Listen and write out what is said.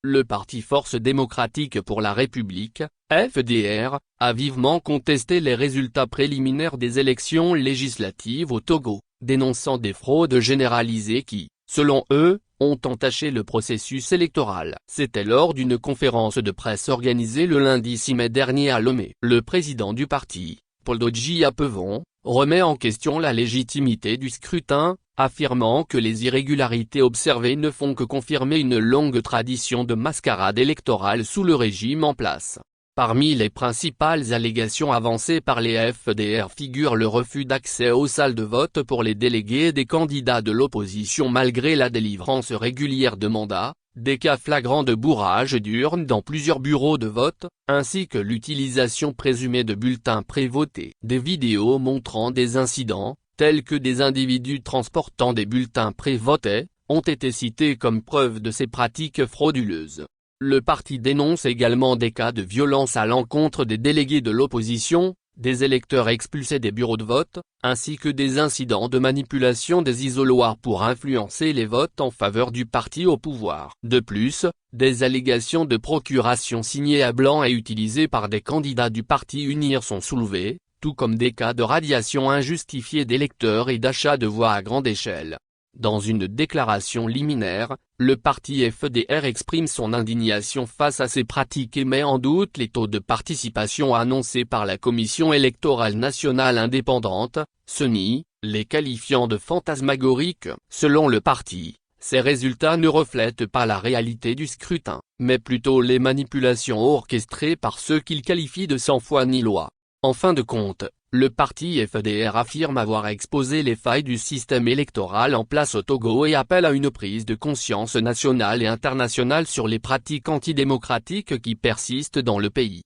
Le parti Force démocratique pour la République, FDR, a vivement contesté les résultats préliminaires des élections législatives au Togo, dénonçant des fraudes généralisées qui, selon eux, ont entaché le processus électoral. C'était lors d'une conférence de presse organisée le lundi 6 mai dernier à Lomé. Le président du parti, Paul Dodji Apevon, remet en question la légitimité du scrutin, affirmant que les irrégularités observées ne font que confirmer une longue tradition de mascarade électorale sous le régime en place. Parmi les principales allégations avancées par les FDR figure le refus d'accès aux salles de vote pour les délégués des candidats de l'opposition malgré la délivrance régulière de mandats, des cas flagrants de bourrage d'urnes dans plusieurs bureaux de vote, ainsi que l'utilisation présumée de bulletins prévotés. Des vidéos montrant des incidents, tels que des individus transportant des bulletins prévotés, ont été cités comme preuve de ces pratiques frauduleuses. Le parti dénonce également des cas de violence à l'encontre des délégués de l'opposition, des électeurs expulsés des bureaux de vote, ainsi que des incidents de manipulation des isoloirs pour influencer les votes en faveur du parti au pouvoir. De plus, des allégations de procuration signées à blanc et utilisées par des candidats du parti UNIR sont soulevées, tout comme des cas de radiation injustifiée d'électeurs et d'achat de voix à grande échelle. Dans une déclaration liminaire, le parti FDR exprime son indignation face à ces pratiques et met en doute les taux de participation annoncés par la Commission électorale nationale indépendante, CENI, les qualifiant de fantasmagoriques. Selon le parti, ces résultats ne reflètent pas la réalité du scrutin, mais plutôt les manipulations orchestrées par ceux qu'il qualifie de sans foi ni loi. En fin de compte, le parti FDR affirme avoir exposé les failles du système électoral en place au Togo et appelle à une prise de conscience nationale et internationale sur les pratiques antidémocratiques qui persistent dans le pays.